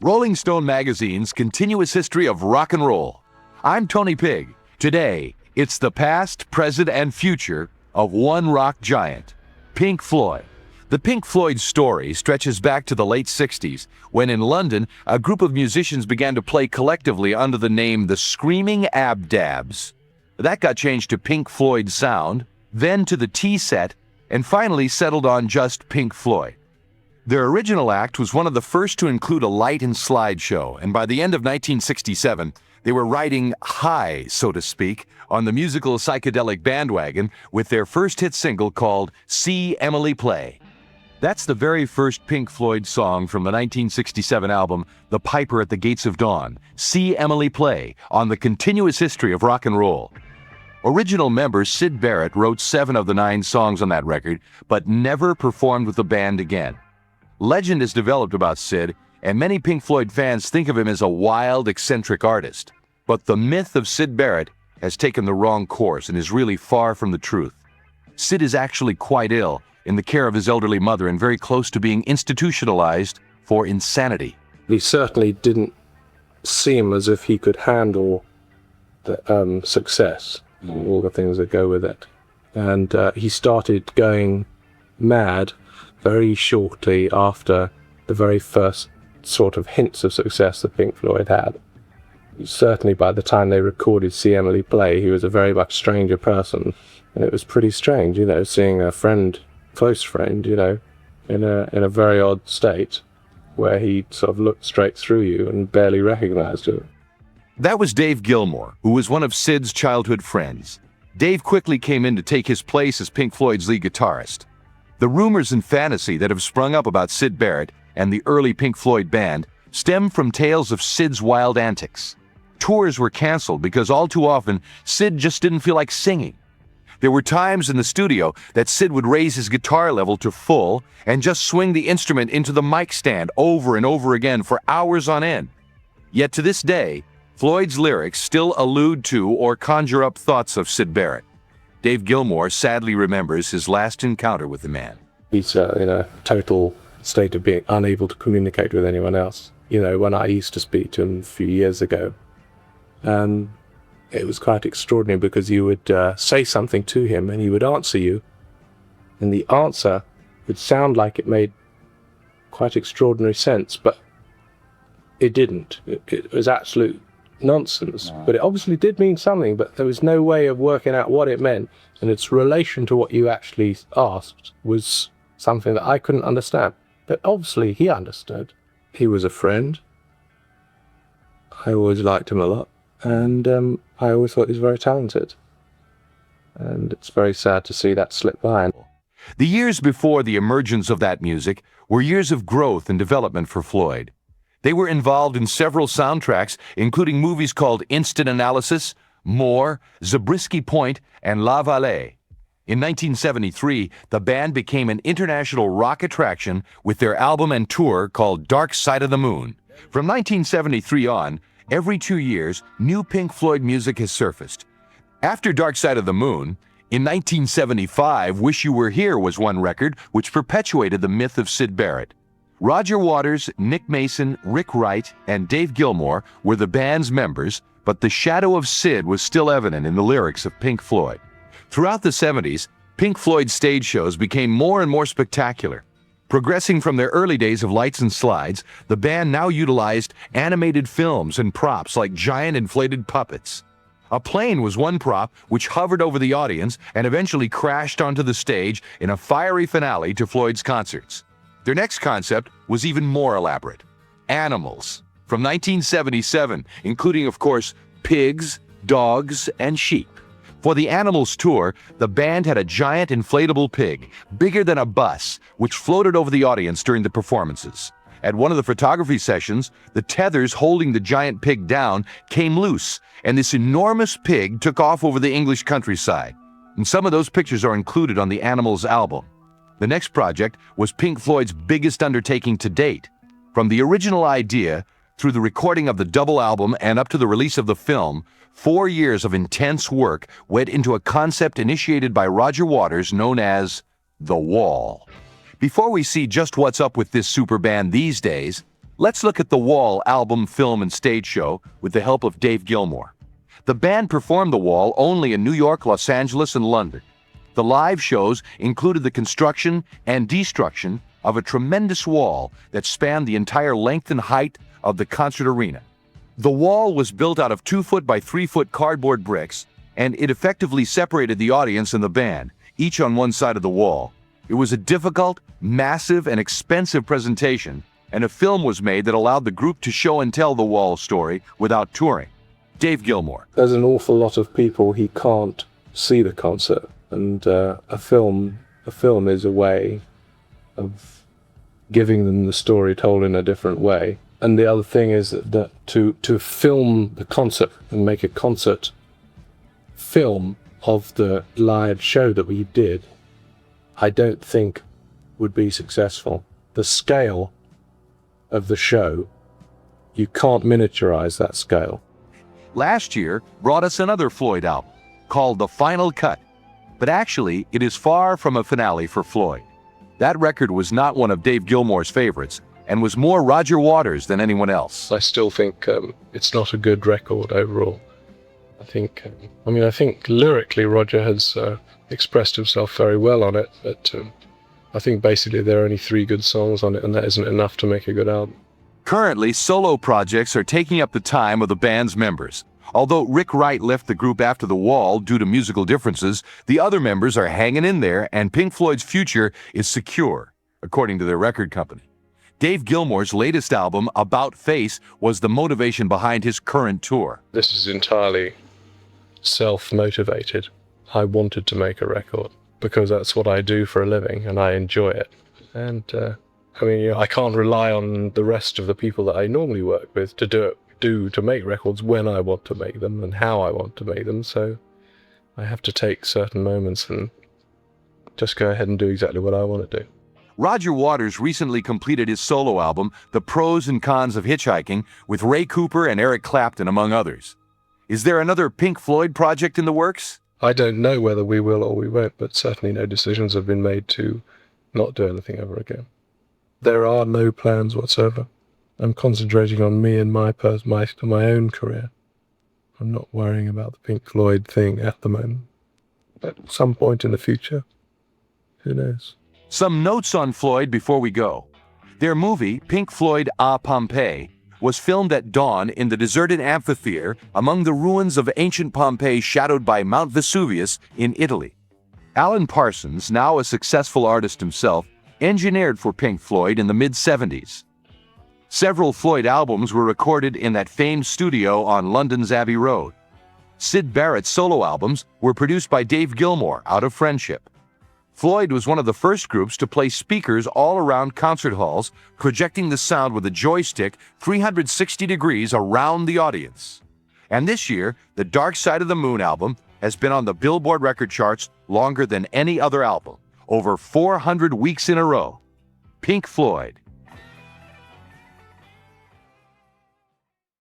Rolling Stone magazine's continuous history of rock and roll. I'm Tony Pigg. Today, it's the past, present, and future of one rock giant, Pink Floyd. The Pink Floyd story stretches back to the late 60s, when in London, a group of musicians began to play collectively under the name the Screaming Abdabs. That got changed to Pink Floyd Sound, then to the T-Set, and finally settled on just Pink Floyd. Their original act was one of the first to include a light and slide show, and by the end of 1967, they were riding high, so to speak, on the musical psychedelic bandwagon with their first hit single called See Emily Play. That's the very first Pink Floyd song from the 1967 album The Piper at the Gates of Dawn, See Emily Play, on the continuous history of rock and roll. Original member Syd Barrett wrote 7 of the 9 songs on that record, but never performed with the band again. Legend has developed about Syd, and many Pink Floyd fans think of him as a wild, eccentric artist. But the myth of Syd Barrett has taken the wrong course and is really far from the truth. Syd is actually quite ill, in the care of his elderly mother, and very close to being institutionalized for insanity. He certainly didn't seem as if he could handle the success, all the things that go with it. And he started going mad very shortly after the very first sort of hints of success that Pink Floyd had. Certainly by the time they recorded See Emily Play, he was a very much stranger person. And it was pretty strange, seeing a friend, close friend, in a very odd state where he sort of looked straight through you and barely recognized you. That was Dave Gilmour, who was one of Syd's childhood friends. Dave quickly came in to take his place as Pink Floyd's lead guitarist. The rumors and fantasy that have sprung up about Syd Barrett and the early Pink Floyd band stem from tales of Syd's wild antics. Tours were canceled because all too often, Syd just didn't feel like singing. There were times in the studio that Syd would raise his guitar level to full and just swing the instrument into the mic stand over and over again for hours on end. Yet to this day, Floyd's lyrics still allude to or conjure up thoughts of Syd Barrett. Dave Gilmour sadly remembers his last encounter with the man. He's in a total state of being unable to communicate with anyone else. When I used to speak to him a few years ago, it was quite extraordinary because you would say something to him and he would answer you, and the answer would sound like it made quite extraordinary sense, but it didn't. It was absolute nonsense, but it obviously did mean something, but there was no way of working out what it meant, and its relation to what you actually asked was something that I couldn't understand. But obviously he understood. He was a friend. I always liked him a lot, and I always thought he was very talented, and it's very sad to see that slip by. The years before the emergence of that music were years of growth and development for Floyd. They were involved in several soundtracks, including movies called Instant Analysis, More, Zabriskie Point, and La Vallée. In 1973, the band became an international rock attraction with their album and tour called Dark Side of the Moon. From 1973 on, every 2 years, new Pink Floyd music has surfaced. After Dark Side of the Moon, in 1975, Wish You Were Here was one record which perpetuated the myth of Syd Barrett. Roger Waters, Nick Mason, Rick Wright, and Dave Gilmour were the band's members, but the shadow of Syd was still evident in the lyrics of Pink Floyd. Throughout the 70s, Pink Floyd's stage shows became more and more spectacular. Progressing from their early days of lights and slides, the band now utilized animated films and props like giant inflated puppets. A plane was one prop which hovered over the audience and eventually crashed onto the stage in a fiery finale to Floyd's concerts. Their next concept was even more elaborate. Animals, from 1977, including, of course, pigs, dogs, and sheep. For the Animals tour, the band had a giant inflatable pig, bigger than a bus, which floated over the audience during the performances. At one of the photography sessions, the tethers holding the giant pig down came loose, and this enormous pig took off over the English countryside. And some of those pictures are included on the Animals album. The next project was Pink Floyd's biggest undertaking to date. From the original idea, through the recording of the double album and up to the release of the film, 4 years of intense work went into a concept initiated by Roger Waters known as The Wall. Before we see just what's up with this super band these days, Let's look at the Wall album, film, and stage show with the help of Dave Gilmour. The band performed The Wall only in New York, Los Angeles, and London. The live shows included the construction and destruction of a tremendous wall that spanned the entire length and height of the concert arena. The wall was built out of 2-foot by 3-foot cardboard bricks, and it effectively separated the audience and the band, each on one side of the wall. It was a difficult, massive, and expensive presentation, and a film was made that allowed the group to show and tell the Wall story without touring. Dave Gilmour. There's an awful lot of people who can't see the concert, and a film is a way of giving them the story told in a different way. And the other thing is that to film the concert and make a concert film of the live show that we did, I don't think would be successful. The scale of the show, you can't miniaturize that scale. Last year brought us another Floyd album called The Final Cut, but actually it is far from a finale for Floyd. That record was not one of Dave Gilmour's favorites and was more Roger Waters than anyone else. I still think it's not a good record overall. I think lyrically Roger has expressed himself very well on it, but I think basically there are only 3 good songs on it, and that isn't enough to make a good album. Currently, solo projects are taking up the time of the band's members. Although Rick Wright left the group after The Wall due to musical differences, the other members are hanging in there, and Pink Floyd's future is secure, according to their record company. Dave Gilmour's latest album, About Face, was the motivation behind his current tour. This is entirely self-motivated. I wanted to make a record because that's what I do for a living and I enjoy it. And I can't rely on the rest of the people that I normally work with to make records when I want to make them and how I want to make them. So I have to take certain moments and just go ahead and do exactly what I want to do. Roger Waters recently completed his solo album, The Pros and Cons of Hitchhiking, with Ray Cooper and Eric Clapton, among others. Is there another Pink Floyd project in the works? I don't know whether we will or we won't, but certainly no decisions have been made to not do anything ever again. There are no plans whatsoever. I'm concentrating on me and my own career. I'm not worrying about the Pink Floyd thing at the moment. At some point in the future, who knows? Some notes on Floyd before we go. Their movie, Pink Floyd à Pompeii, was filmed at dawn in the deserted amphitheater among the ruins of ancient Pompeii shadowed by Mount Vesuvius in Italy. Alan Parsons, now a successful artist himself, engineered for Pink Floyd in the mid-70s. Several Floyd albums were recorded in that famed studio on London's Abbey Road. Syd Barrett's solo albums were produced by Dave Gilmour out of friendship. Floyd was one of the first groups to place speakers all around concert halls, projecting the sound with a joystick 360 degrees around the audience. And this year, the Dark Side of the Moon album has been on the Billboard record charts longer than any other album, over 400 weeks in a row. Pink Floyd.